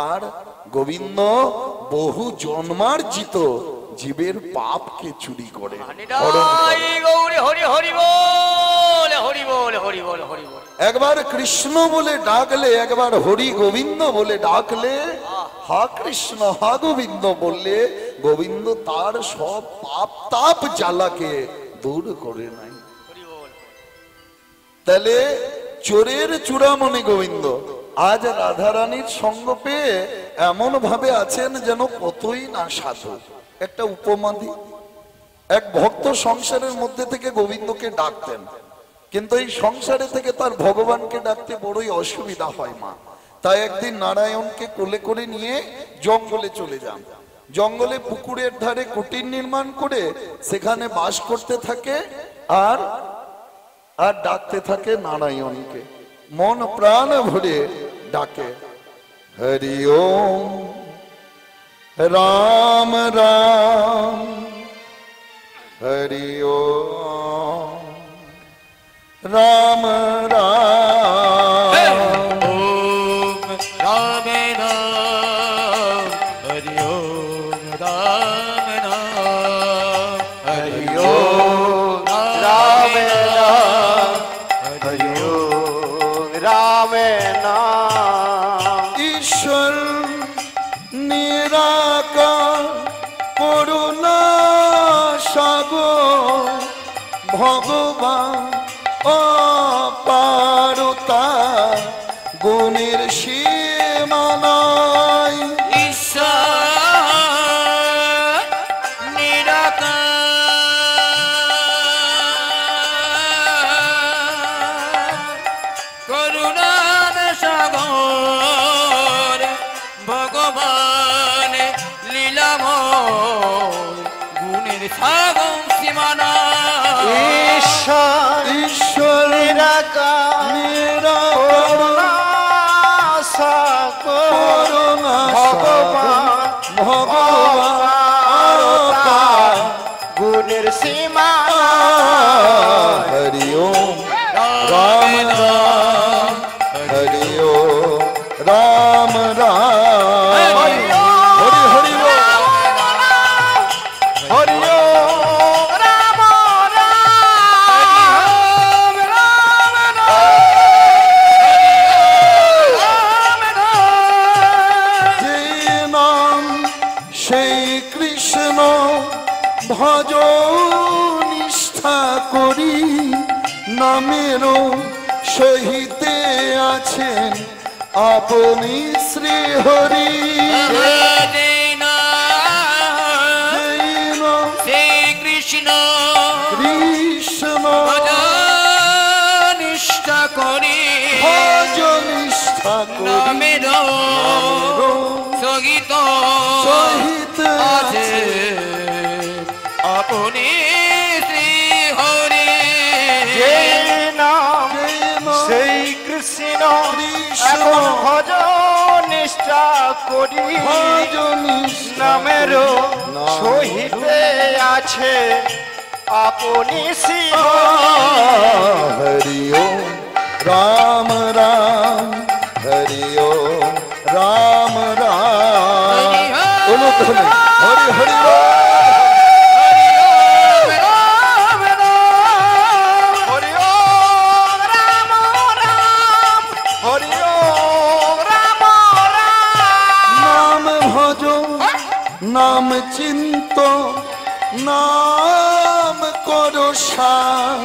আর গোবিন্দ বহু জন্মার্জিত জীবের পাপকে চুরি করে একবার কৃষ্ণ বলে ডাকলে, একবার হরি গোবিন্দ বলে ডাকলে, হা কৃষ্ণ হা গোবিন্দ বললে গোবিন্দ তার সব পাপ তাপ জ্বালাকে দূর করে নাই। তাহলে চোরের চূড়ামণি গোবিন্দ আজ রাধারানীর সঙ্গ পেয়ে এমন ভাবে আছেন যেন কতই না সাধু। একটা উপমা দি, এক ভক্ত সংসারের মধ্যে থেকে গোবিন্দকে ডাকতেন, কিন্তু এই সংসারে থেকে তার ভগবানকে ডাকতে বড়ই অসুবিধা হয় মা। তাই একদিন নারায়ণকে কোলে করে নিয়ে জঙ্গলে চলে যান। জঙ্গলে পুকুরের ধারে কুটির নির্মাণ করে সেখানে বাস করতে থাকে আর আর ডাকতে থাকে নারায়ণকে, মন প্রাণ ভরে ডাকে হরি ওম রাম রাম হরি ওম রাম রাম ওম রাম রাম হরি ওম রাম রাম হরি ওম রাম রাম হরি ওম রাম নাম। ঈশ্বর নিরাকার করুণা সাগর ভগবান অপারতা গুণের সীমা নাই। ঈশ্বর নিরাকার করুণার সাগর ভগবান লীলাময় গুণের সাগর সীমা নাই। ঈশ্বর করুণা সাগর ভগবান গুণের সীমা হরি ওম রাম রাম হরি ওম রাম রাম হরি হরি হরি ওম রাম রাম রাম যে নাম সেই কৃষ্ণ ভজ নিষ্ঠা করি, নামেরও সহিতে আছেন আপনি শ্রী হরি। কৃষ্ণ কৃষ্ণ নিষ্ঠা করি ভজ নিষ্ঠা করি, নামেরও সহিত সহিত আছে আপনি শ্রী হরি। নাম সেই সেই কৃষ্ণ কৃষ্ণ এখন ভজ নিষ্ঠা করি, ভজ নিষ্ঠা নামেরও নামেরও সহিতে আছে আপনি শিব। হরি ওম রাম রাম হরি ওম রাম রাম অনুধ্বনি হরি হরি বল। হরি ওম রাম রাম হরি ওম রাম রাম। নাম ভজ নাম চিন্ত নাম করো সার,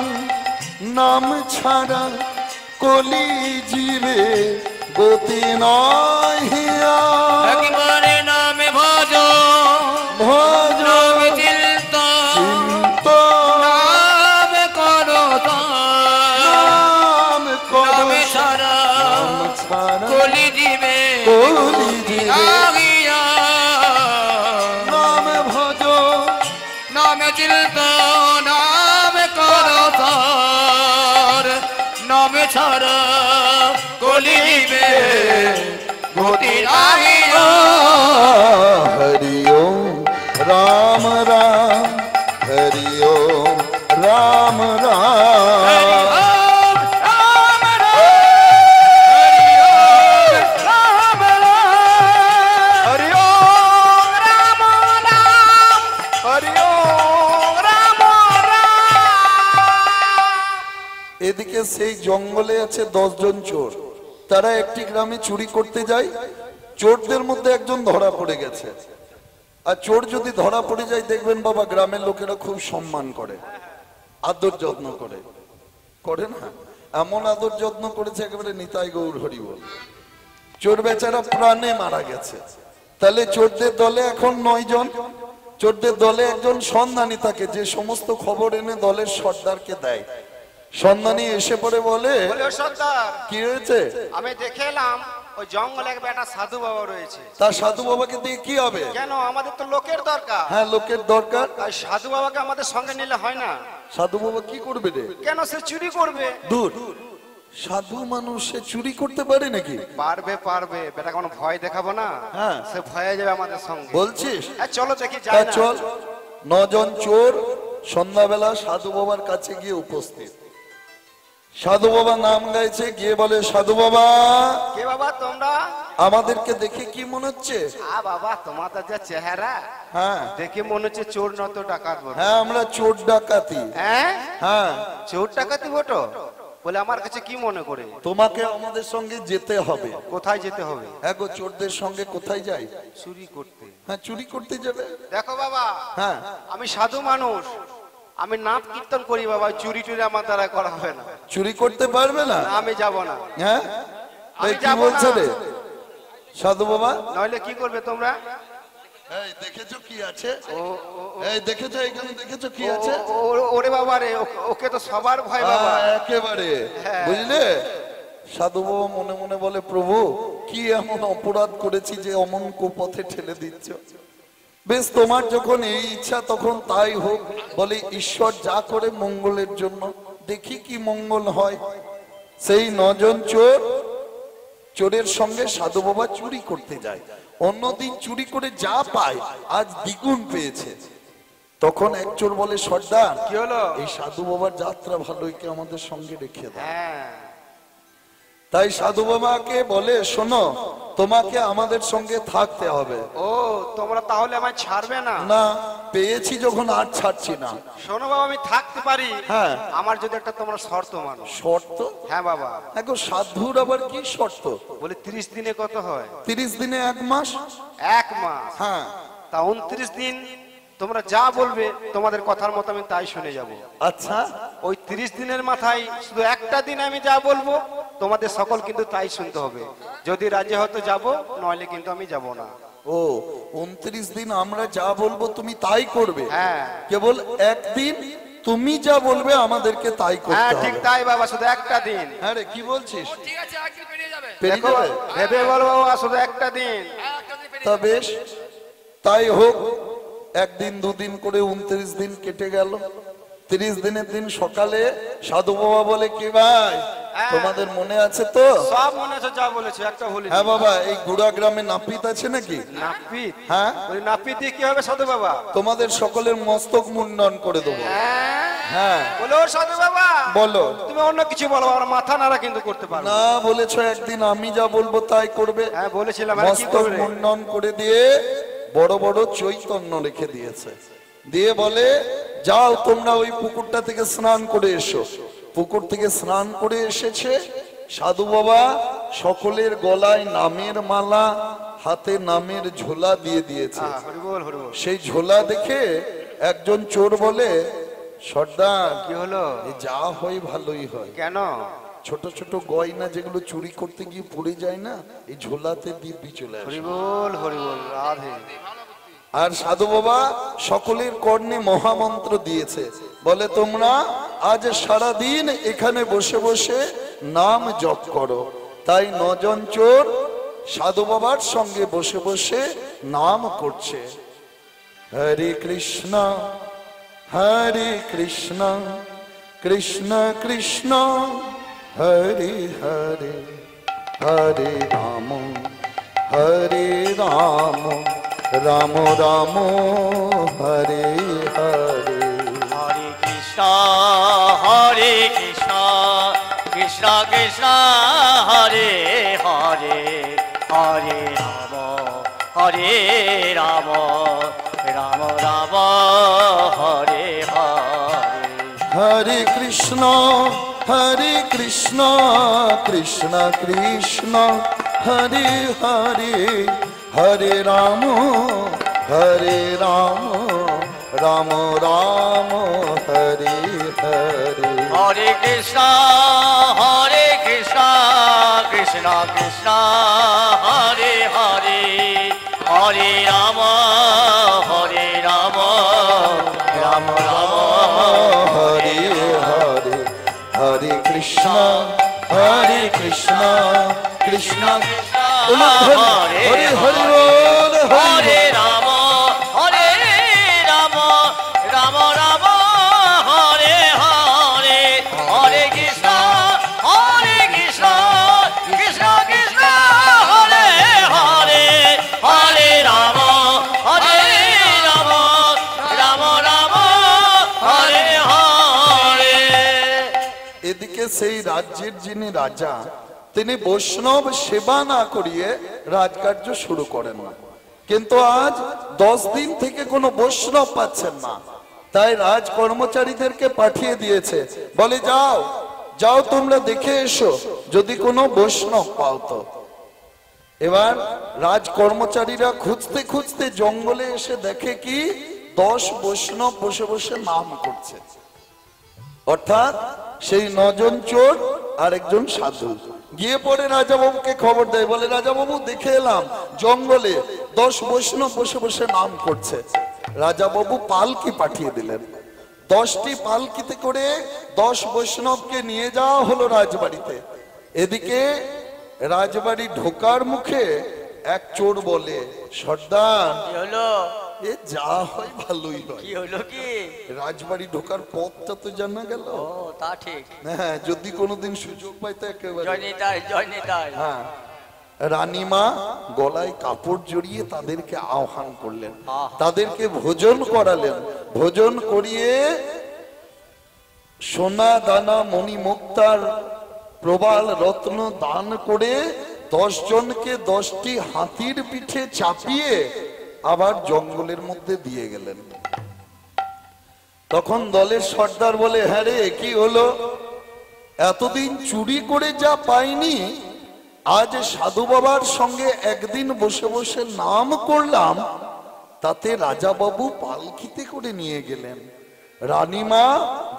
নাম ছাড়া কলি জীবে গতি নয় হিয়া। একবারে নামে ভজ ভজ নামে চিন্ত চিন্ত নাম করো নাম করো নামে সারা নাম ছাড়া কলি দিবে কলি জীবে আগিয়া। নাম ভজ নামে চিন্ত নামে করো নামে ছাড়া কলি দিবে গতি আগিয়া। হরি ওম রাম রাম হরি ওম রাম রাম হরি ওম রাম রাম হরি ওম রাম রাম সেই জঙ্গলে আছে 10 জন চোর। তারা একটি গ্রামে চুরি করতে যায়। চোরদের মধ্যে একজন ধরা পড়ে গেছে। আর চোর যদি ধরা পড়ে যায় দেখবেন বাবা গ্রামের লোকেরা খুব সম্মান করে, আদর যত্ন করে, করে না? এমন আদর যত্ন করেছে একেবারে নিতাই গৌর হরি বল। চোর বেচারা প্রাণে মারা গেছে। তাহলে চোরদের দলে এখন 9 জন। চোরদের দলে একজন সন্ধানী থাকে, যে সমস্ত খবর এনে দলের সর্দারকে দেয়। সন্ধানী এসে পড়ে বলে, বলে, "ও সর্দার, কি হয়েছে? আমি দেখে এলাম ওই জঙ্গলে এক বেটা সাধু বাবা রয়েছে। তার সাধু বাবাকে দিয়ে কি হবে? কেন, আমাদের তো লোকের দরকার। হ্যাঁ, লোকের দরকার। আর সাধু বাবাকে আমাদের সঙ্গে নিলে হয় না? সাধু বাবা কি করবে রে? কেন, সে চুরি করবে। দূর, সাধু মানুষ সে চুরি করতে পারে নাকি? পারবে পারবে, বেটা কোনো ভয় দেখাবো না। হ্যাঁ। সে ভয়ে যাবে আমাদের সঙ্গে। বলছিস? হ্যাঁ, চলো দেখি তা যাই না। চল। 9 জন চোর সন্ধ্যাবেলা সাধু বাবার কাছে গিয়ে উপস্থিত। সাধু বাবা নাম গাইছে, গিয়ে বলে, সাধু বাবা, কে বাবা তোমরা? আমাদেরকে দেখে কি মনে হচ্ছে? বাবা, তোমাদের যা চেহারা হ্যাঁ দেখে মনে হচ্ছে চোর নত ডাকাত বটে। হ্যাঁ, আমরা চোর ডাকাতি। হ্যাঁ, হ্যাঁ, চোর ডাকাতি বটো? বলে আমার কাছে কি মনে করে? তোমাকে আমাদের সঙ্গে যেতে হবে। কোথায় যেতে হবে? হ্যাঁ গো, চোরদের সঙ্গে কোথায় যাই? চুরি করতে। হ্যাঁ, চুরি করতে যাবে। দেখো বাবা, হ্যাঁ, আমি সাধু মানুষ, আমি নাম কীর্তন করি বাবা, চুরি টুরি আমার দ্বারা করা হবে না। চুরি করতে পারবে না? না, আমি যাব না। হ্যাঁ, আমি এই কি যাবো বলছে না। রে সাধু বাবা? নইলে কি করবে তোমরা? এই দেখেছো কি আছে? ও- এই দেখেছো, এখানে দেখেছো কি আছে? ওরে বাবা রে, ওকে তো সবার ভয় বাবা। একেবারে, হ্যাঁ। বুঝলে? সাধু বাবা মনে মনে বলে, প্রভু কি এমন অপরাধ করেছি যে অমন কুপথে ঠেলে দিচ্ছ? বেশ, তোমার যখন এই ইচ্ছা তখন তাই হোক। বলে, ঈশ্বর যা করে মঙ্গলের জন্য, দেখি কি মঙ্গল হয়। সেই 9 জন চোর, চোরের সঙ্গে সাধু বাবা চুরি করতে যায়। অন্যদিন চুরি করে যা পায় আজ দ্বিগুণ পেয়েছে। তখন এক চোর বলে, সর্দার কি হলো? এই সাধু বাবার যাত্রা ভালোই, কি আমাদের সঙ্গে রেখে দাও। হ্যাঁ। তাই সাধু বাবাকে বলে, শোনো, তোমাকে আমাদের সঙ্গে থাকতে হবে। ও, তোমরা তাহলে আমায় ছাড়বে না? না, পেয়েছি যখন আর ছাড়ছি না। শোনো বাবা, আমি থাকতে পারি, হ্যাঁ। আমার যদি একটা তোমরা শর্ত মানো। শর্ত? হ্যাঁ বাবা। দেখো, সাধুর আবার কি শর্ত? বলে 30 দিনে কত হয়? 30 দিনে 1 মাস। 1 মাস। হ্যাঁ, তা 29 দিন তোমরা যা বলবে তোমাদের কথার মতো আমি তাই শুনে যাব। আচ্ছা। ওই 30 দিনের মাথায় শুধু একটা দিন আমি যা বলবো তোমাদের সকল কিন্তু তাই শুনতে হবে। যদি রাজি হতো যাব, নইলে কিন্তু আমি যাব না। ও, 29 দিন আমরা যা বলবো তুমি তাই করবে? হ্যাঁ। কেবল একদিন তুমি যা বলবে আমাদেরকে তাই হ্যাঁ, করতে ঠিক হবে। তাই বাবা, শুধু একটা দিন। হ্যাঁ রে, কি বলছিস? ঠিক আছে, একদিন পেরিয়ে যাবে। পেরিয়ে দেখো, যাবে? ভেবে বলো বাবা, শুধু একটা দিন। একটা দিন পেরিয়ে তা বেশ, তাই হোক। 1 দিন 2 দিন করে 29 দিন কেটে গেল। 30 দিনের দিন সকালে সাধু বাবা বলে, কি ভাই তোমাদের মনে আছে তো? সব মনে আছে যা বলেছে, একটা ভুলি। হ্যাঁ বাবা, এই গুড়া গ্রামে নাপিত আছে নাকি? নাপিত? হ্যাঁ, ওই নাপিত দিয়ে কি হবে সাধু বাবা? তোমাদের সকলের মস্তক মুন্ডন করে দেবো। হ্যাঁ, বলো সাধু বাবা, বলো। তুমি অন্য কিছু বলো, আমার মাথা নাড়া কিন্তু করতে পারো না, বলেছো একদিন আমি যা বলবো তাই করবে। হ্যাঁ, বলেছিলাম। আর কি মস্তক করবে? মুন্ডন করে দিয়ে বড় বড় চৈতন্য রেখে দিয়েছে। দিয়ে বলে, যাও তোমরা ওই পুকুরটা থেকে স্নান করে এসো। পুকুর থেকে স্নান করে এসেছে সাধু বাবা, সকলের গলায় নামের মালা, হাতে নামের ঝোলা দিয়ে দিয়েছে। হরিবল হরিবল। সেই ঝোলা দেখে একজন চোর বলে, সর্দার কি হলো? এ যা হয় ভালোই হয়। কেন? ছোট ছোট গয়না যেগুলো চুরি করতে গিয়ে পড়ে যায় না, এই ঝোলাতে দিব্যি চলে আসে। হরিবল হরিবল, রাধে। আর সাধু বাবা সকলের কর্ণে মহামন্ত্র দিয়েছে। বলে, তোমরা আজ সারা দিন এখানে বসে বসে নাম জপ করো। তাই 9 জন চোর সাধু বাবার সঙ্গে বসে বসে নাম করছে। হরে কৃষ্ণ হরে কৃষ্ণ, কৃষ্ণ কৃষ্ণ হরে হরে, হরে রাম হরে রাম, রাম রাম হরে হরে। হরে কৃষ্ণ হরে কৃষ্ণ, কৃষ্ণ কৃষ্ণ হরে হরে, হরে রাম হরে রাম, রাম রাম হরে হরে। হরে কৃষ্ণ হরে কৃষ্ণ কৃষ্ণ কৃষ্ণ হরে হরে হরে রাম রাম রাম হরে হরে। হরে কৃষ্ণ কৃষ্ণ কৃষ্ণ হরে হরে হরে রাম রাম রাম হরে হরে হরে কৃষ্ণ কৃষ্ণ হরে হরে বল হরে রাম রাম রাম হরে হরে হরে কৃষ্ণ কৃষ্ণ কৃষ্ণ হরে হরে হরে রাম রাম রাম রাম হরে হরে। এদিকে সেই রাজ্যের যিনি রাজা তিনি বৈষ্ণব সেবা না করিয়ে রাজকার্য শুরু করেন না, কিন্তু আজ 10 দিন থেকে কোনো বৈষ্ণব পাচ্ছেন না, তাই রাজ কর্মচারীদেরকে পাঠিয়ে দিয়েছে, বলে যাও যাও তোমরা দেখে এসো যদি কোনো বৈষ্ণব পাও তো। এবার রাজ কর্মচারীরা খুঁজতে খুঁজতে জঙ্গলে এসে দেখে কি 10 বৈষ্ণব বসে বসে নাম করছে, অর্থাৎ সেই 9 জন চোর আর একজন সাধু। গিয়ে পরে রাজা বাবুকে খবর দেয়, বলে রাজা বাবু দেখে এলাম জঙ্গলে 10 বৈষ্ণব বসে বসে নাম করছে। রাজা বাবু পালকি পাঠিয়ে দিলেন, 10টি পালকিতে করে 10 বৈষ্ণবকে নিয়ে যাওয়া হলো রাজবাড়িতে। এদিকে রাজবাড়ি ঢোকার মুখে এক চোর বলে, সর্দার কি হলো এ যা হয় ভালোই হয়, কি হলো কি? রাজবাড়ি ঢোকার পথটা তো জানা গেল। ও তা ঠিক। হ্যাঁ, যদি কোনোদিন সুযোগ পাই তো একেবারে। জয় নিতাই। হ্যাঁ, রানীমা গলায় কাপড় জড়িয়ে তাদেরকে আহ্বান করলেন, তাদেরকে ভোজন করালেন, ভোজন করিয়ে সোনা দানা মণি মুক্তার প্রবাল রত্ন দান করে 10 জনকে 10টি হাতির পিঠে চাপিয়ে আবার জঙ্গলের মধ্যে দিয়ে গেলেন। তখন দলের সর্দার বলে, হ্যাঁ রে কি হলো, এতদিন চুরি করে যা পাইনি আজ সাধু বাবার সঙ্গে একদিন বসে বসে নাম করলাম, তাতে রাজা বাবু পালকিতে করে নিয়ে গেলেন, রানীমা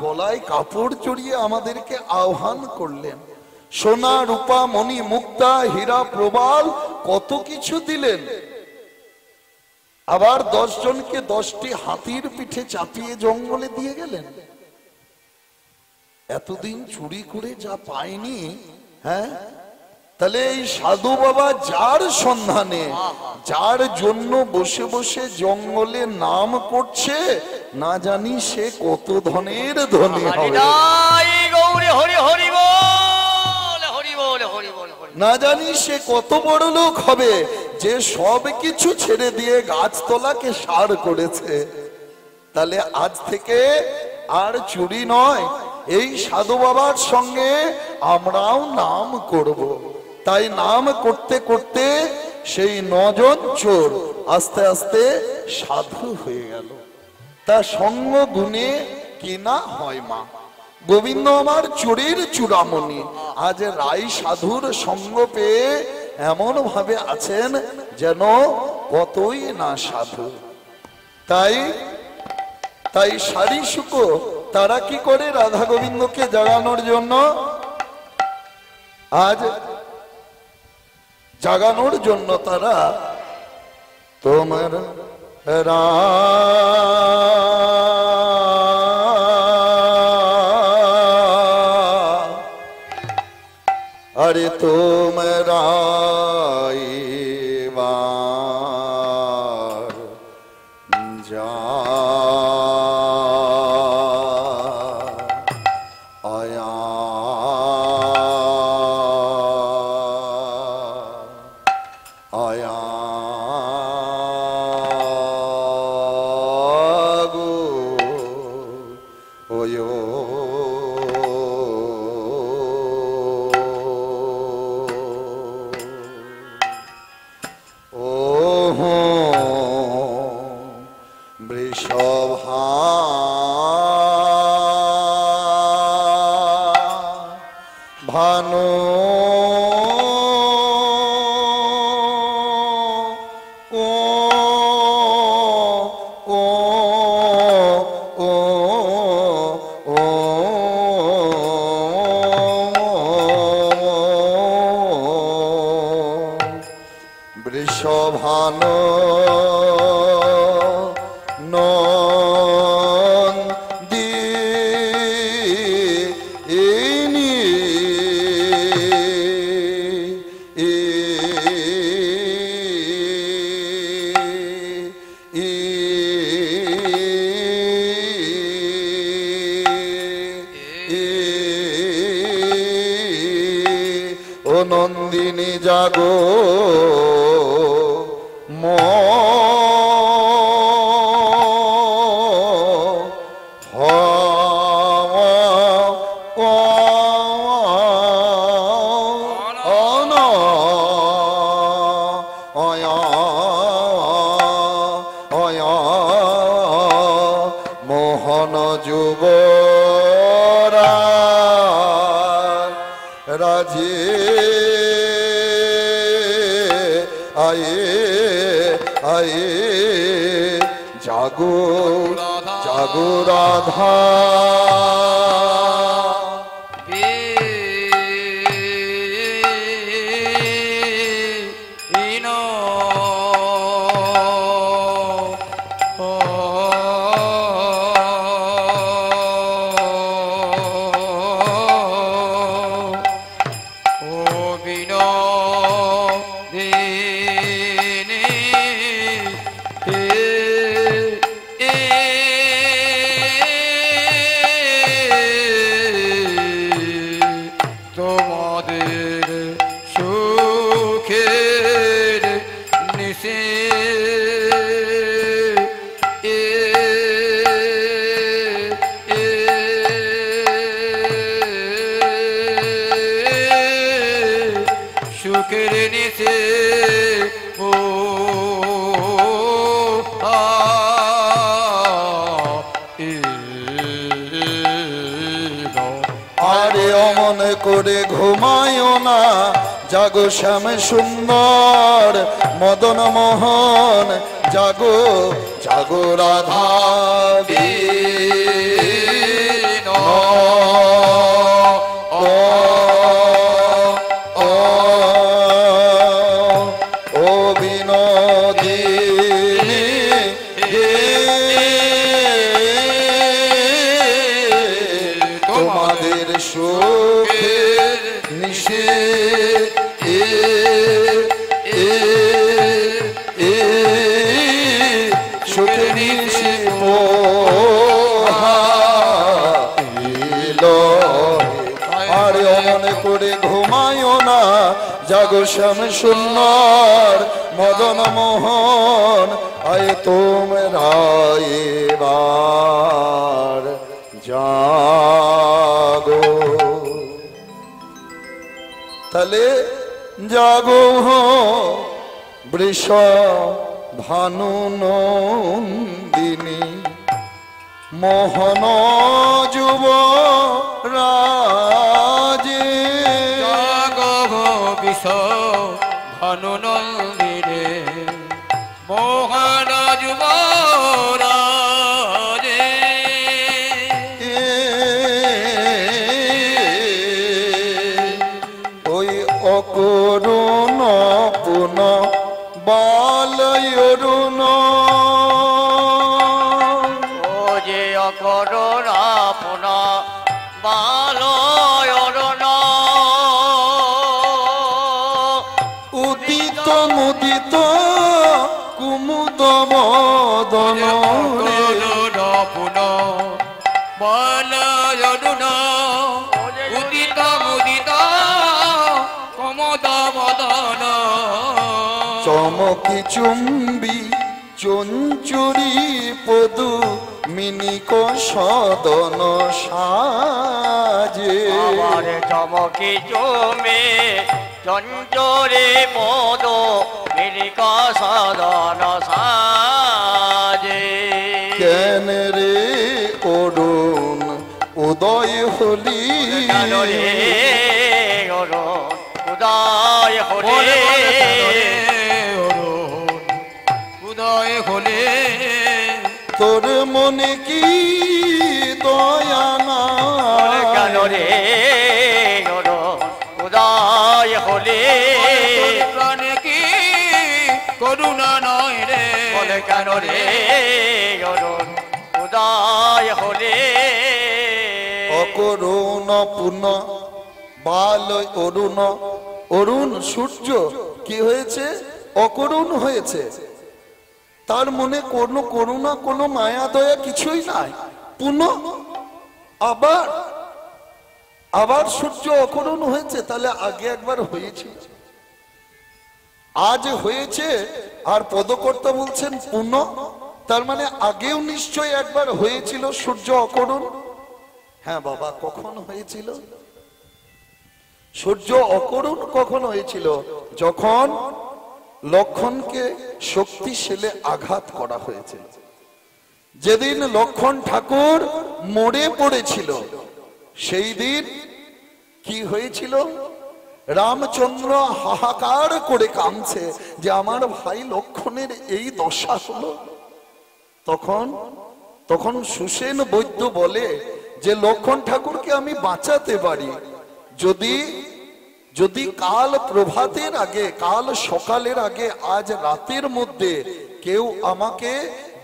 গলায় কাপড় জড়িয়ে আমাদেরকে আহ্বান করলেন, সোনা রূপা মণি মুক্তা হীরা প্রবাল কত কিছু দিলেন, আবার 10 জনকে 10টি হাতির পিঠে চাপিয়ে জঙ্গলে দিয়ে গেলেন। এতদিন চুরি করে যা পাইনি, হ্যাঁ, তাহলে এই সাধু বাবা যার সন্ধানে যার জন্য বসে বসে জঙ্গলে নাম করছে, না জানি সে কত ধনের ধনী হবে, গৌরী হরি হরি বল হরি বল হরি বল। না জানি সে কত বড় লোক হবে যে সব কিছু ছেড়ে দিয়ে গাছতলাকে সার করেছে। তাহলে আজ থেকে আর চুরি নয়, এই সাধু বাবার সঙ্গে আমরাও নাম করব। তাই নাম করতে করতে সেই 9 জন চোর আস্তে আস্তে সাধু হয়ে গেল। তা সঙ্গ গুণে কিনা হয় মা, গোবিন্দ আমার চোরের চূড়ামণি আজ রাই সাধুর সঙ্গ পেয়ে এমন ভাবে আছেন যেন কতই না সাধু। তাই তাই সারি শুকো তারা কি করে রাধা গোবিন্দকে জাগানোর জন্য, আজ জাগানোর জন্য তারা তোমার अरे তোমরা এবার যা আয়া আয়া গো ওয়ো ভান নন্দিনী ও নন্দিনী জাগো মোহন যুবরা রাজে আয়ে আয়ে জাগো জাগো রাধা তোমাদের সুখের নিশে সুখের নিশে ও আরে অমন করে ঘুমায়ও না জাগো শ্যাম সুন্দর মদন মোহন জাগো জাগো রাধা ও বিনোদিনী তোমাদের সুখে নিশে সুখে নিশে আরে অমন করে ঘুমায়ও না জাগো শ্যাম সুন্দর মদন মোহন আয় তোমরা এবার জাগো তাহলে জাগো বৃষ ভানু নন্দিনী মোহন যুব রাজে বিষ ভানু নন্দিরে মোহন যুবরাজে ওই অকরুণ পুন বালয়রুণ ও যে অকরুণা পুনা বালয়রণ উদিত মুদিত কুমুদ বদন পুন বালয়রুণ উদিত মুদিত কমদ বদন চমকি চুম্বি চঞ্চুরি পদু মিনিক সদন সাজে আমার চমকি চমে চঞ্চরে পদ মিলিক সাধন সাজে কেন রে অরুণ উদয় হলি রে অরুণ উদয় হলে উদয় হলে তোর মনে কি দয়া না কেন রে অরুণ উদয় হলে প্রাণে কি করুণা নয় রে বলে কেন রে অরুণ উদয় হলে অকরুণ পুন বাল অরুণ, অরুণ সূর্য কি হয়েছে? অকরুণ হয়েছে। তার মনে কোনো করুণা, কোনো মায়া দয়া কিছুই নাই। পুন আবার আবার সূর্য অকরুণ হয়েছে। তাহলে আগে একবার হয়েছিল, আজ হয়েছে, আর পদকর্তা বলছেন পুন, তার মানে আগেও নিশ্চয় একবার হয়েছিল সূর্য অকরুণ। হ্যাঁ বাবা, কখন হয়েছিল? সূর্য অকরুণ কখন হয়েছিল? যখন লক্ষণকে শক্তিশালী আঘাত করা হয়েছিল। যেদিন লক্ষণ ঠাকুর মরে পড়েছিল, সেই দিন কি হয়েছিল? রামচন্দ্র হাহাকার করে কাঁদছে যে আমার ভাই লক্ষণের এই দশা হলো। তখন সুসেন বৈদ্য বলে যে লক্ষণ ঠাকুরকে আমি বাঁচাতে পারি যদি কাল প্রভাতের আগে, কাল সকালের আগে, আজ রাতের মধ্যে কেউ আমাকে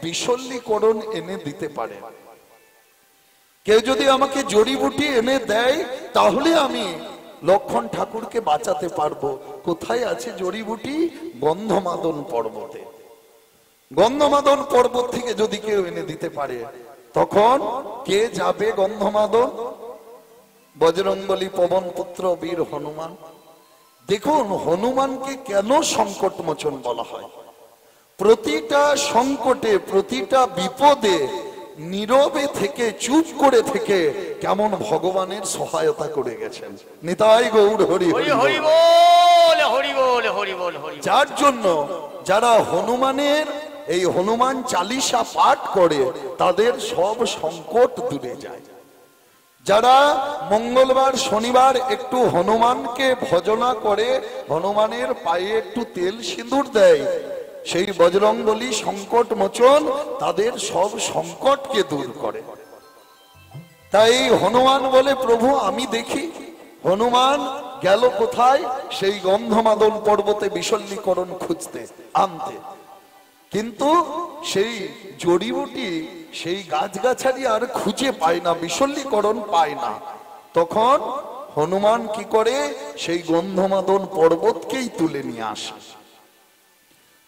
বিশল্যীকরণ এনে দিতে পারে, কেউ যদি আমাকে জড়িবুটি এনে দেয়, তাহলে আমি লক্ষণ ঠাকুরকে বাঁচাতে পারবো। কোথায় আছে জড়িবুটি? গন্ধমাদন পর্বতে। গন্ধমাদন পর্বত থেকে যদি কেউ এনে দিতে পারে, তখন কে যাবে গন্ধমাদন? বজরংবলী পবন পুত্র বীর হনুমান। দেখুন, হনুমানকে কেন সংকট মোচন বলা হয়? প্রতিটা সংকটে, প্রতিটা বিপদে নীরবে থেকে, চুপ করে থেকে কেমন ভগবানের সহায়তা করে গেছেন। নিতাই গৌর হরি হরি হরি বল। বল হরি বল হরি বল হরি বল। যার জন্য যারা হনুমানের এই হনুমান চালিসা পাঠ করে, তাদের সব সংকট দূরে যায়। যারা মঙ্গলবার শনিবার একটু হনুমানকে ভজনা করে, হনুমানের পায়ে একটু তেল সিঁদুর দেয়, সেই বজরংবলী সংকট মোচন তাদের সব সংকটকে দূর করে। তাই হনুমান বলে, প্রভু আমি দেখি হনুমান গেল কোথায়? সেই গন্ধমাদন পর্বতে বিশল্যীকরণ খুঁজতে, আনতে। কিন্তু সেই জড়িবুটি, সেই গাছগাছালি আর খুঁজে পায় না, বিশল্যীকরণ পায় না। তখন হনুমান কি করে? সেই গন্ধমাদন পর্বতকেই তুলে নিয়ে আসে,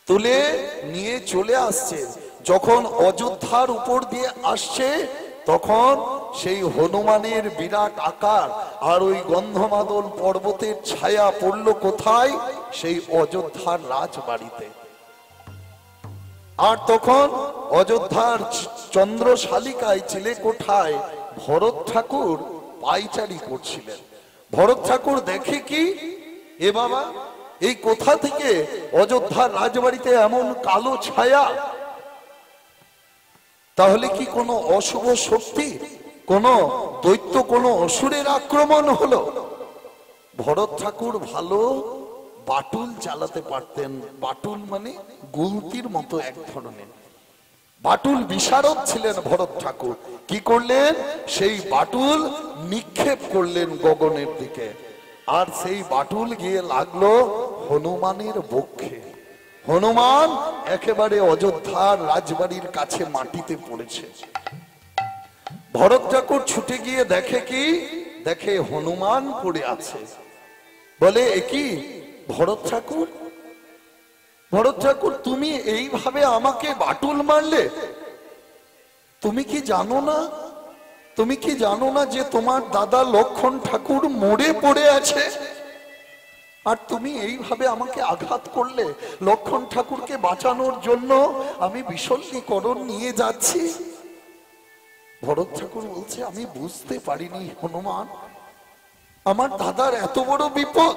তুলে নিয়ে চলে আসছে। যখন অযোধ্যার উপর দিয়ে আসছে, তখন সেই হনুমানের বিরাট আকার আর ওই গন্ধমাদন পর্বতের ছায়া পড়ল কোথায়? সেই অযোধ্যার রাজবাড়িতে। আর তখন অযোধ্যার চন্দ্রশালিকায় চিলেকোঠায় ভরত ঠাকুর পায়চারি করছিলেন। ভরত ঠাকুর দেখে কি, এ বাবা, এই কোথা থেকে অযোধ্যার রাজবাড়িতে এমন কালো ছায়া? তাহলে কি কোনো অশুভ শক্তি, কোনো দৈত্য, কোনো অসুরের আক্রমণ হলো? ভরত ঠাকুর ভালো বাটুল চালাতে পারতেন। বাটুল মানে গুলতির মতো এক ধরনের বাটুল বিশারদ ছিলেন ভরত ঠাকুর। কি করলেন? সেই বাটুল নিক্ষেপ করলেন গগনের দিকে, আর সেই বাটুল গিয়ে লাগলো হনুমানের বক্ষে। হনুমান একেবারে অযোধ্যার রাজবাড়ির কাছে মাটিতে পড়েছে। ভরত ঠাকুর ছুটে গিয়ে দেখে কি? দেখে হনুমান পড়ে আছে। বলে, এ কি ভরত ঠাকুর? ভরত ঠাকুর, তুমি এইভাবে আমাকে বাটুল মারলে? তুমি কি জানো না, তুমি কি জানো না যে তোমার দাদা লক্ষণ ঠাকুর মরে পড়ে আছে? আর তুমি এইভাবে আমাকে আঘাত করলে। লক্ষণ ঠাকুরকে বাঁচানোর জন্য আমি বিশল্যীকরণ নিয়ে যাচ্ছি। ভরত ঠাকুর বলছে, আমি বুঝতে পারিনি হনুমান, আমার দাদার এত বড় বিপদ।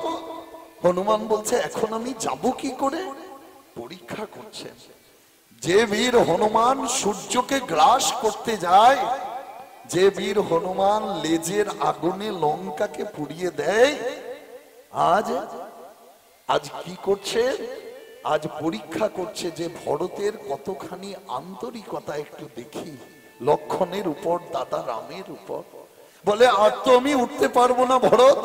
হনুমান বলছে, এখন আমি যাব কি করে? পরীক্ষা করছেন। যে বীর হনুমান সূর্যকে গ্রাস করতে যায়, যে বীর হনুমান লেজের আগুনে লঙ্কাকে পুড়িয়ে দেয়, আজ কি করছে? আজ পরীক্ষা করছে যে ভরতের কতখানি আন্তরিকতা একটু দেখি লক্ষণের উপর, দাদা রামের উপর। বলে, আর তো আমি উঠতে পারবো না ভরত।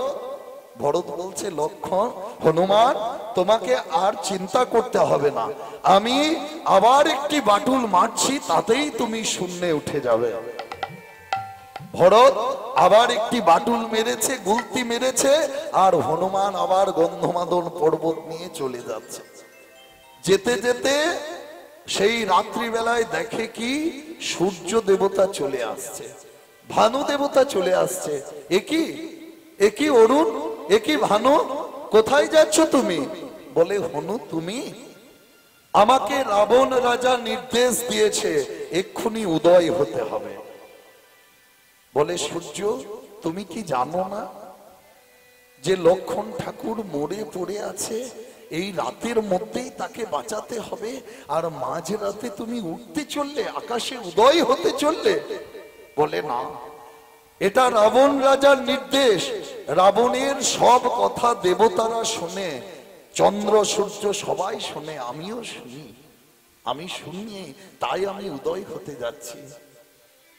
ভরত বলছে লক্ষণ, হনুমান, তোমাকে আর চিন্তা করতে হবে না, আমি আবার একটি বাটুল মারছি, তাতেই তুমি শূন্যে উঠে যাবে। ভরত আবার একটি বাটুল মেরেছে, গুলতি মেরেছে, আর হনুমান আবার গন্ধমাদন পর্বত নিয়ে চলে যাচ্ছে। যেতে যেতে সেই রাত্রিবেলায় দেখে কি সূর্য দেবতা চলে আসছে, ভানু দেবতা চলে আসছে। একই অরুণ, একই ভানু, কোথায় যাচ্ছ তুমি? বলে, হনু তুমি? আমাকে রাবণ রাজা নির্দেশ দিয়েছে এক্ষুনি উদয় হতে হবে। বলে, সূর্য তুমি কি জানো না যে লক্ষণ ঠাকুর মরে পড়ে আছে, এই রাতের মধ্যেই তাকে বাঁচাতে হবে, আর মাঝ রাতে তুমি উঠতে চললে, আকাশে উদয় হতে চললে? বলে, না, এটা রাবণ রাজার নির্দেশ। রাবণের সব কথা দেবতারা শুনে, চন্দ্র সূর্য সবাই শুনে, আমিও শুনি, আমি শুনি, তাই আমি উদয় হতে যাচ্ছি।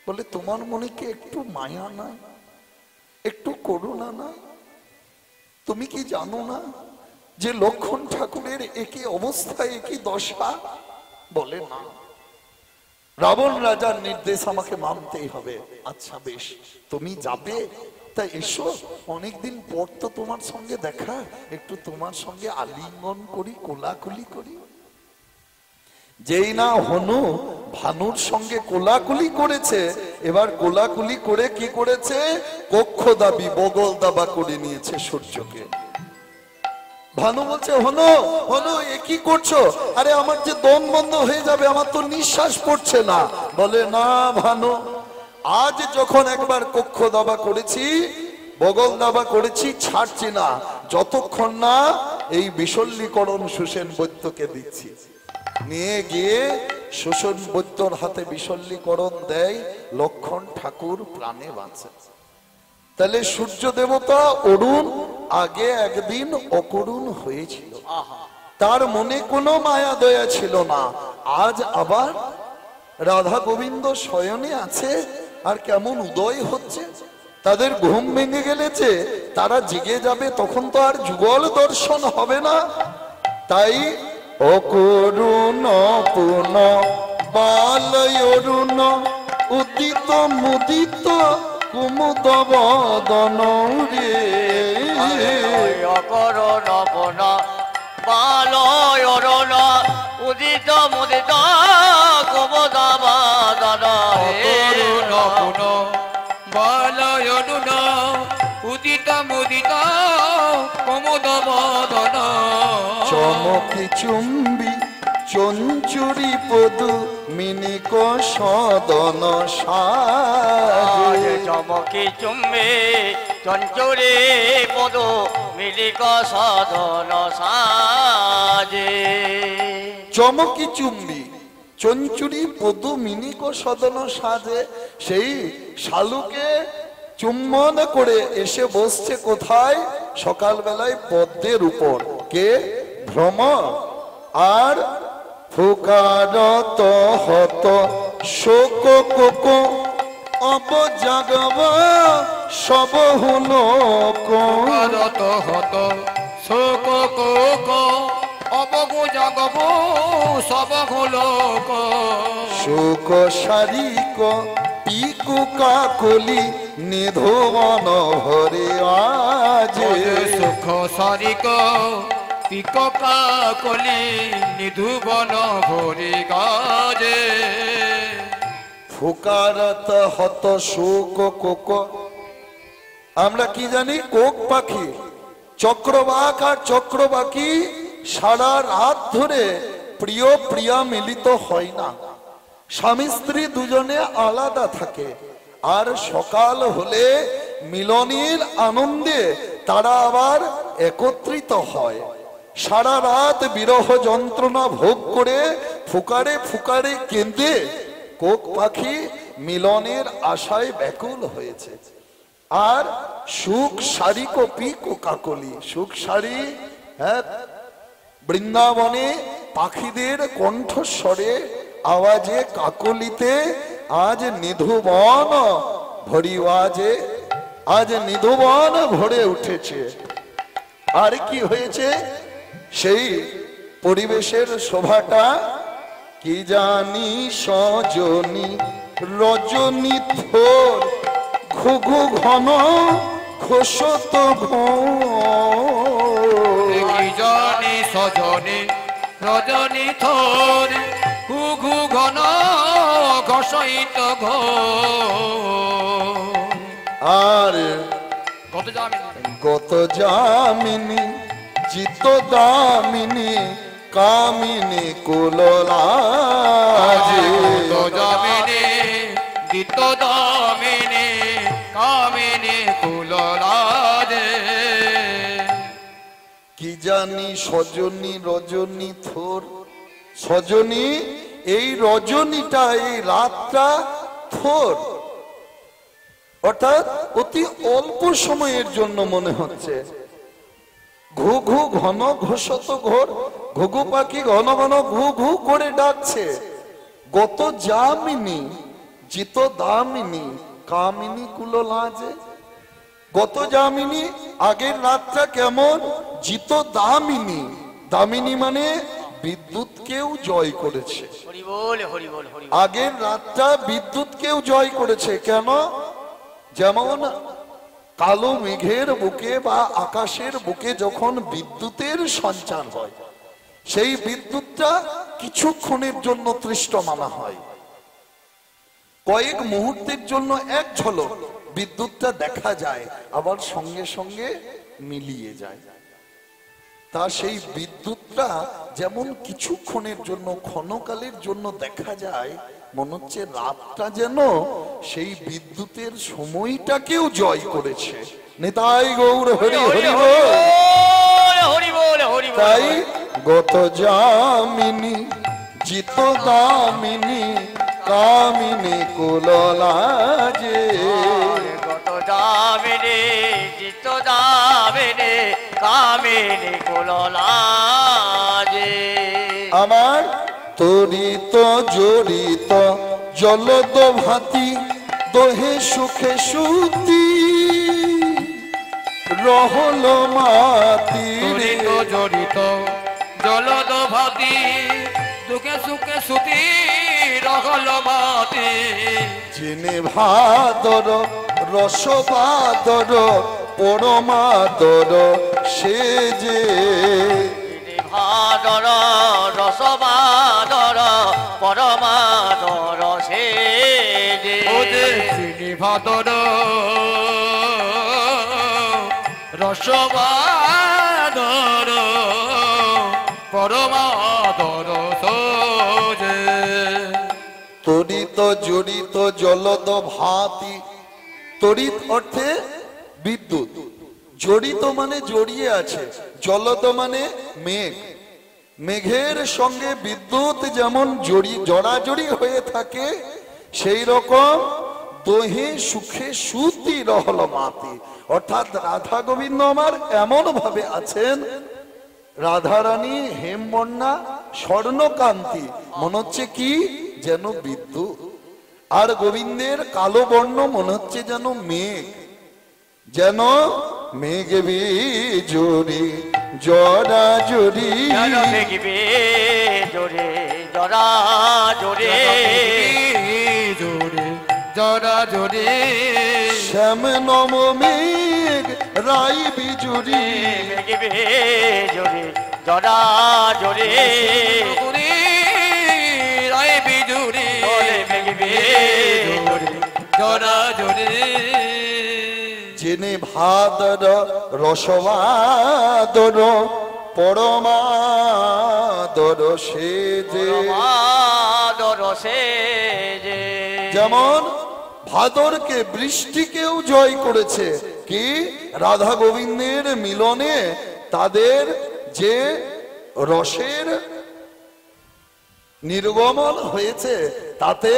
বলে, তোমার মনে কি একটু মায়া না, একটু করুণা না? তুমি কি জানো না যে লক্ষণ ঠাকুরের একই অবস্থা, একই দশা? বলে, না, রাবণ রাজার নির্দেশ আমাকে মানতেই হবে। আচ্ছা বেশ, তুমি যাবে, তা এসো, অনেকদিন পর তো তোমার সঙ্গে দেখা, একটু তোমার সঙ্গে আলিঙ্গন করি, কোলাকুলি করি। যেই না হনু ভানুর সঙ্গে কোলাকুলি করেছে, এবার কোলাকুলি করে কি করেছে, কক্ষ দাবি, বগল দাবা করে নিয়েছে সূর্যকে। ভানু বলছে, হনু, হনু, এ কি করছো? আরে আমার যে দম বন্ধ হয়ে যাবে, আমার তো নিঃশ্বাস পড়ছে না। বলে, না ভানু, আজ যখন একবার কক্ষ দাবা করেছি, বগল দাবা করেছি, ছাড়ছি না, যতক্ষণ না এই বিশল্যীকরণ সুসেন বৈদ্যকে দিচ্ছি। নিয়ে গিয়ে সুসেন বৈদ্যর হাতে বিশল্যীকরণ দেয়, লক্ষণ ঠাকুর প্রাণে বাঁচে। তাহলে সূর্য দেবতা অরুণ আগে একদিন অকরুণ হয়েছিল, তার মনে কোনো মায়া দয়া ছিল না। আজ আবার রাধা গোবিন্দ শয়নে আছে, আর কেমন উদয় হচ্ছে। তাদের ঘুম ভেঙে গেলেছে, তারা জেগে যাবে, তখন তো আর যুগল দর্শন হবে না। তাই অকরুণ পুন বাল অরুণ উদিত মুদিত কুমুদ বদন রে। অকরণ পুন বাল অরুণ উদিত মুদিত কুমুদ বদন অকরুণ পুন বাল অরুণ উদিত মুদিত কুমুদ বদন। চমকি চুম্বি চঞ্চুরি পদু মিনিক সদন সাজে। চমকি চুম্বে চঞ্চুরি পদ মিলিক সদন সাজে। চমকি চুম্বি চঞ্চুরি পদু মিনিক সদন সাজে। সেই শালুকে চুম্বন করে এসে বসছে কোথায়? সকালবেলায় পদ্মের উপর। কে? ভ্রমর। আর ফুকারত হত শোক কোক অবজাগব সব হলো ভারত হত শোক কোক অবগু জাগব সব লোক। শোক শারিক পিকু কাকলি নিধবন ভরে আজ। সুখ সারিক পিক কাকলি নিধুবন ভরি গাজে। ফুকারত হত শোক কোক, আমরা কি জানি? কোক পাখি, চক্রবাক আর চক্রবাকি সারা রাত ধরে প্রিয় প্রিয়া মিলিত হয় না, স্বামী স্ত্রী দুজনে আলাদা থাকে। আর সকাল হলে মিলনের আনন্দে তারা আবার একত্রিত হয়। সারা রাত বিরহ যন্ত্রণা ভোগ করে ফুকারে ফুকারে কেঁদে কোক পাখি মিলনের আশায় ব্যাকুল হয়েছে। আর সুখ সারি কপি কোকাকলি, সুখ সারি, হ্যাঁ, বৃন্দাবনে পাখিদের কণ্ঠস্বরে আওয়াজে কাকলিতে আজ নিধুবন ভরি আওয়াজে আজ নিধুবন ভরে উঠেছে। আর কি হয়েছে সেই পরিবেশের শোভাটা কি জানি সজনী রজনী থোর ঘুঘু ঘন ঘোষত ঘোর কি জানি সজনী রজনী থোর ঘুঘু ঘন ঘষিত ঘোর আর কত জামিনী গত যামিনী জিত দামিনী কামিনী কুললাজে তো জামিনী দিত দামিনী কামিনী কুলরাজে কি জানি সজনী রজনী থোর সজনী এই রজনীটা এই রাতটা থোর অর্থাৎ অতি অল্প সময়ের জন্য মনে হচ্ছে ঘু ঘু ঘন ঘোষত ঘোর ঘুঘু পাখি ঘন ঘন ঘু ঘু করে ডাকছে গত যামিনী জিত দামিনী কামিনী কুলো লাজে গত যামিনী আগের রাতটা কেমন জিত দামিনী দামিনী মানে বিদ্যুৎকেও জয় করেছে হরি বল হরি বল হরি বল। আগের রাতটা বিদ্যুৎকেও জয় করেছে কেন যেমন কালো মেঘের বুকে বা আকাশের বুকে যখন বিদ্যুতের সঞ্চার হয় সেই বিদ্যুৎটা কিছুক্ষণের জন্য তৃষ্টমানা হয় কয়েক মুহূর্তের জন্য এক ঝলক বিদ্যুৎটা দেখা যায় আবার সঙ্গে সঙ্গে মিলিয়ে যায় তা সেই বিদ্যুৎটা যেমন কিছুক্ষণের জন্য ক্ষণকালের জন্য দেখা যায় মনে হচ্ছে রাতটা যেন সেই বিদ্যুতের সময়টাকেও জয় করেছে নিতাই গৌর হরি হরি বল। হরি বল হরি বল। তাই গত যামিনী জিত দামিনী কামিনী কুললাজে গত দামিনী জিত দামিনী কামিনী কুললাজে আমার তরিত জড়িত জলদ ভাতি দোহে সুখে সুতি রহল মাতি তরিত জড়িত জলদ ভাতি দুঃখে সুখে সুতি রহল মাতি জেনে ভাদর রসবাদর পরমাদর সে যে ভাদর রসবাদর পরমাদর সে যে ওদে চিনি ভাদর রসবাদর পরমাদর সোজে তরিত জড়িত জলদ ভাতি তড়িৎ অর্থে বিদ্যুৎ জড়িত মানে জড়িয়ে আছে জলদ মানে মেঘ মেঘের সঙ্গে বিদ্যুৎ যেমন জড়াজড়ি হয়ে থাকে সেই রকম দোহে সুখে সুতি রহল মাতি অর্থাৎ রাধা গোবিন্দ আমার এমন ভাবে আছেন রাধারানী হেমবর্ণা স্বর্ণকান্তি মনে হচ্ছে কি যেন বিদ্যুৎ আর গোবিন্দের কালো বর্ণ মনে হচ্ছে যেন মেঘ যেন মেঘ বিজুরি জরা জুরি মেঘবে জোরে জরা জোরে জোরে জরা জোরে শ্যাম নম মেঘ রাই বিজুরি মেঘবে জোরে জরা জোরে জোরে রায় বিজুরে মেঘবে জোরে জরা জোরে জেনে ভাদর রসবাদর পরমাদর সে যে পরমাদর সে যে যেমন ভাদরকে বৃষ্টিকেও জয় করেছে কি রাধা গোবিন্দের মিলনে তাদের যে রসের নির্গমন হয়েছে তাতে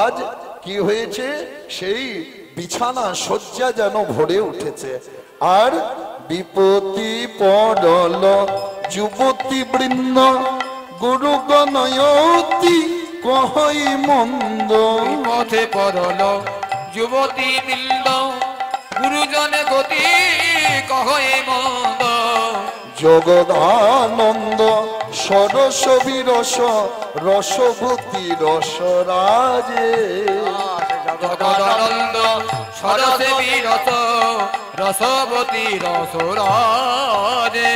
আজ কি হয়েছে সেই বিছানা শয্যা যেন ভরে উঠেছে আর বিপত্তি পড়ল যুবতী বৃন্দ গুরুগণয়তি কহই মন্দ পথে পড়ল যুবতী বৃন্দ গুরুজনে গতি কহে মন্দ জগদানন্দ সরস বিরস রসবতী রসরাজে জগদানন্দ সরসে বিরস রসবতী রসরাজে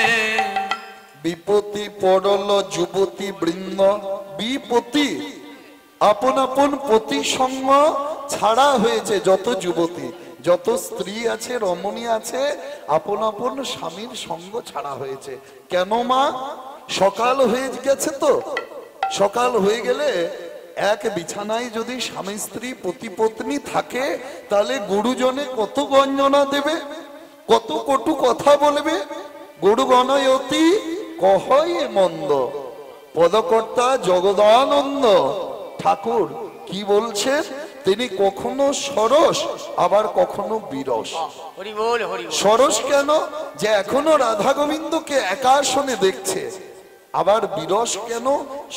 বিপত্তি পড়ল যুবতী বৃন্দ বিপত্তি আপন আপন পতি সঙ্গ ছাড়া হয়েছে যত যুবতী যত স্ত্রী আছে রমণী আছে আপন আপন স্বামীর সঙ্গ ছাড়া হয়েছে কেন মা সকাল হয়ে গেছে তো সকাল হয়ে গেলে এক বিছানায় যদি স্বামী স্ত্রী পতি পত্নী থাকে তাহলে গুরুজনে কত গঞ্জনা দেবে কত কটু কথা বলবে গুরু গণয়তি কহয় মন্দ পদকর্তা জগদানন্দ ঠাকুর কি বলছেন তিনি কখনো সরস আবার কখনো বিরস হরি বল হরি বল সরস কেন যে এখনো রাধা গোবিন্দকে একাশনে দেখছে আবার বিরস কেন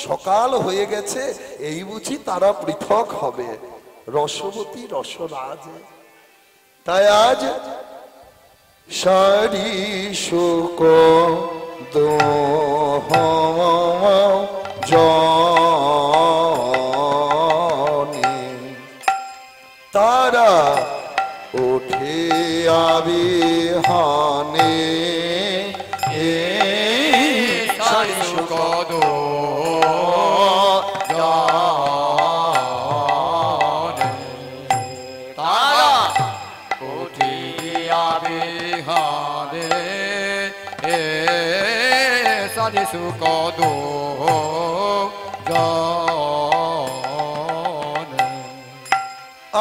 সকাল হয়ে গেছে এই বুঝি তারা পৃথক হবে রসবতী রসরাজ তাই আজ সারি শুক দোহ জনি তারা উঠে আবিহানে সারি সুকদ তারা উঠিয়া বিহারে সারি সুকদ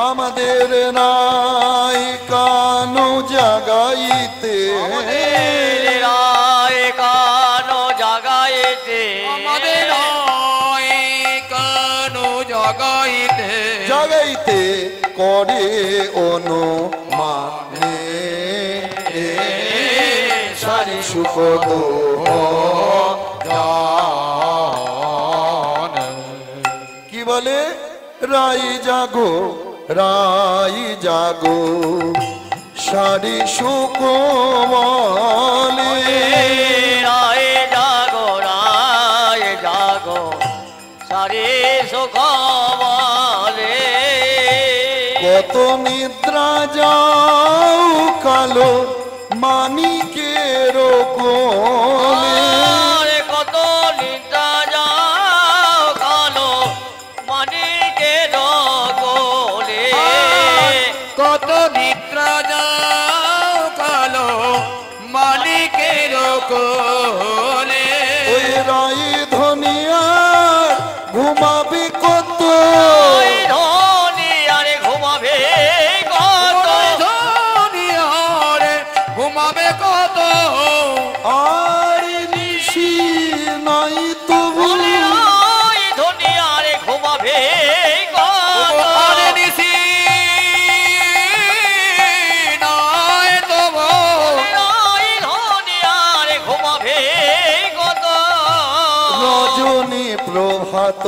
আমাদের নাই কানু জাগাইতে রায় কানো জাগাইতে আমাদের কানু জগাইতে জাগাইতে করে অনুমানে সারি সুপদ কি বলে রাই জাগো সারি সুকমলে রায় জাগো সারে সুখমলে কত নিদ্রা যাও কালো মানিকের কোলে আরে কত নিদ্রা যাও কালো মানিকের কোলে কত নিদ্রা যাও কালো মালিকের কোলে ওই রাই ধনিয়ার ঘুমাবি কত ওই ধনী আরে ঘুমাবে কত ধনিয়ারে ঘুমাবে কত আর নিশি নাই তবু বলে ওই ধনী আরে ঘুমাবে কত আরে নিশি নয় তব ওই ধনী আরে ঘুমাবে কত রজনী প্রভাত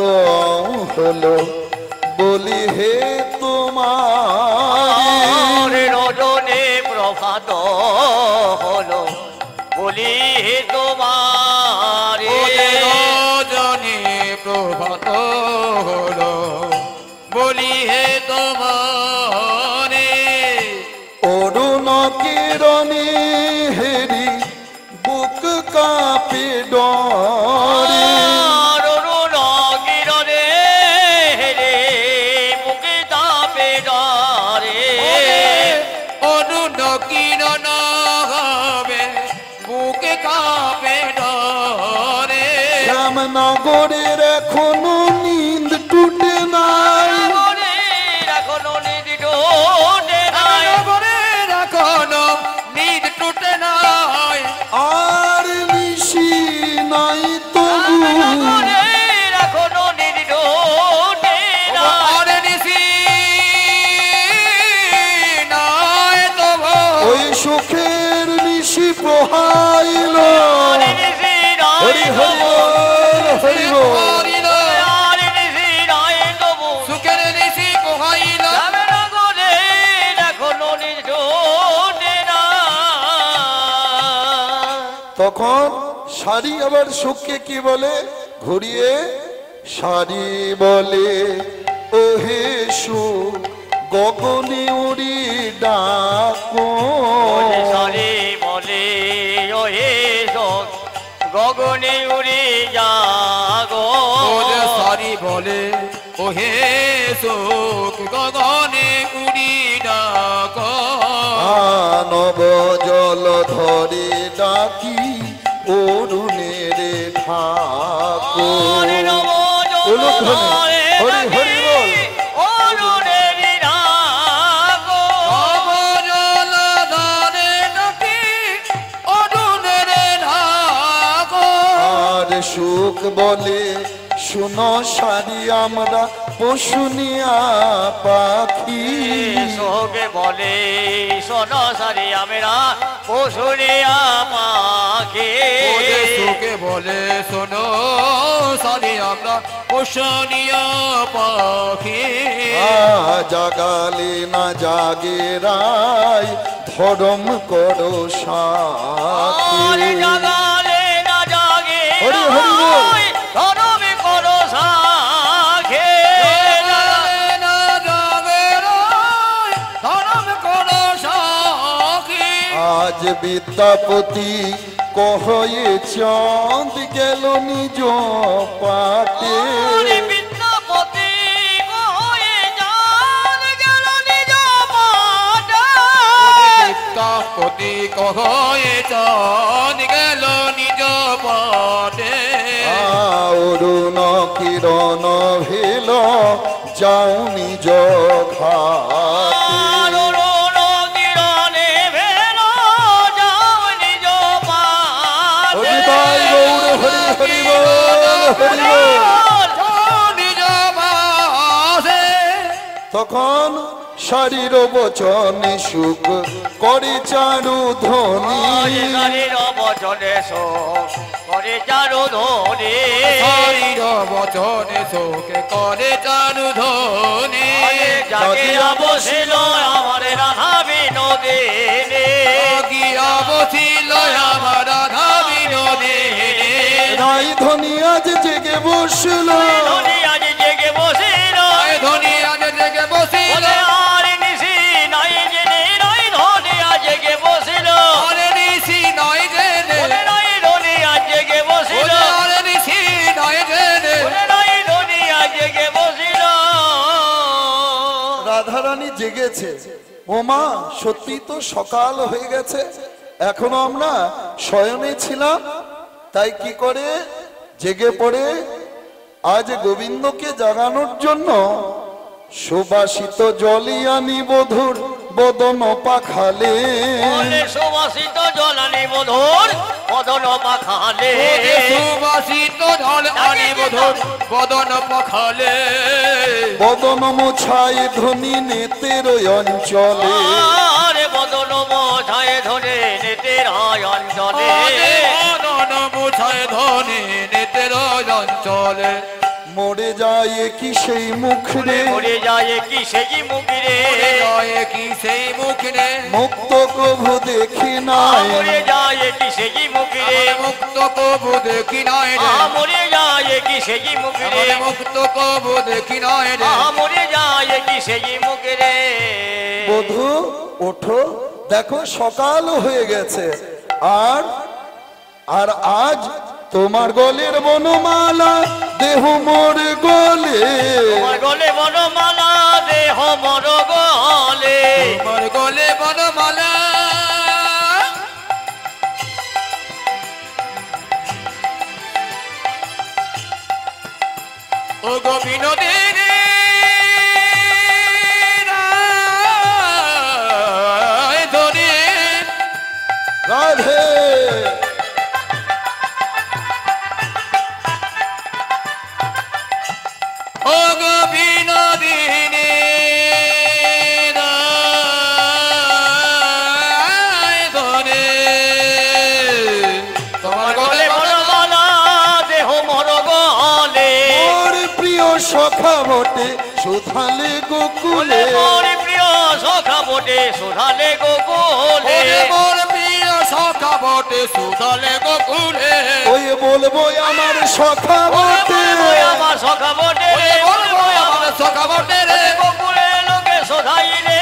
হলো বলি হে তোমার আরে রজনী প্রভাত হলো বলি তোমার রজনী প্রভাত হলো বলি হে তোমারে অরুণ কিরণে হেরি বুক কাঁপে ডরে অরুণ কিরণে রে মুখে তাপে ডরে অরুণ কিরণ হবে বুকে কাঁপে ডরে শ্যামনগরের এখনো নিন্দ টুটে নাই এখনো তখন শাড়ি আবার সুখকে কি বলে ঘুরিয়ে শাড়ি বলে ওহে সুখ গগনে উড়ি ডাকো ওরে সারি বলে ও হে শোক গগনে উড়ে যাগো ওরে সারি বলে ও হে শোক গগনে উড়ি ডাকো নব জল ধরে ডাকি অরুণের ঠাকুর ওরে নব উলুধ্বনি, হরি হরি বল। অরুণের ডাকো নবজল ধারে নাকি অরুণের ঢাকো আর সুখ বলে শুনো সারি আমরা পশুনিয়া পাখি সোকে বলে শোনো সারি আমরা পশুরিয়া পাখি ওরে সুখে বলে শোনো সারি আমরা পোষণীয় পাখি জাগালে না জাগে রায় ধরম করো আরে সাথী জাগালে না জাগে হরি হরি বল। রায়, ধরমে করো সাখে জাগালে না জাগে রায়, ধরম করো সাখী। আজ বিদ্যাপতি কহয়ে চাঁদ গেল নিজ পাটে আরে বিদ্যাপতি হয়ে যান গেল নিজ পাটা বিদ্যাপতি কহয়ে চাঁদ গেল নিজ পাটে অরুণ কিরণ ভেল যাও নিজ ঘাটে হরি ভাই গৌর হরি হরি বল হরি বল। নিজ বাসে তখন শারীর বচনে সুখ করে চারু ধ্বনি শরীর বচনে শোকে করে চারু ধ্বনি বসিল আমার রাধা বিনোদিনী গিয়া বসিল আমার রাধা বিনোদিনী রাই ধ্বনি আজ জেগে বসল ধনী আজ জেগে বসিল ধনী আজ জেগে বসিল বলে আর নিশি নাই জেনে নাই ধনী আজ জেগে বসিল আরে ঋষি নয় জেনে বলে নাই ধনী আজ জেগে বসিল আরে ঋষি নয় জেনে বলে নাই ধনী আজ জেগে বসিল রাধারানী জেগেছে ওমা সত্যি তো সকাল হয়ে গেছে এখনো আমরা শয়নে ছিলাম তাই কি করে জেগে পড়ে আজ গোবিন্দকে জাগানোর জন্য সুবাসিত জলি আনি বধুর বদন পাখালে বলে সুবাসিত জলানি মধুর বদন পাখালে সুবাসিত ঢল আনি বধুর বদন পখালে বদন মোছায় ধ্বনি নেতের অঞ্চলে আরে বদন মোছায় ধরে নেতের অঞ্চলে বদন মুছায় ধনী নিতের অঞ্চলে মরে যায় কি সেই মুখ রে মরে যায় কি সেই মুখরে জয় কি সেই মুখ রে মুক্ত কভু দেখি নাই মরে যায় কি সেই মুখরে মুক্ত কবু দেখি নাই রে মরে যায় কি সেই মুখরে মুক্ত কবু দেখি নাই রে মরে যায় কি সেই মুখরে বধূ ওঠো দেখো সকাল হয়ে গেছে আর আর আজ তোমার গলের বনমালা দেহ মোর গলে তোমার গলে বনমালা দেহ মর গলে তোমার গলে বনমালা ও গো বিনোদিনী রায় ধরে রাধে ও গো বিনোদিনী রায় ধরে তোমার গলে বনমালা দেহ মর গলে মোর প্রিয় সখা বটে সুধালে গোকুলে মোর প্রিয় সখা বটে সুধালে গোকুলে ওরে মোর প্রিয় সখা বটে সুদলে গোকুলে ওই বলবো আমার সখা বটে ওই আমার সখা বটে রে, বলবো আমার সখা বটে রে গোকুলে লোকে শোধাইলে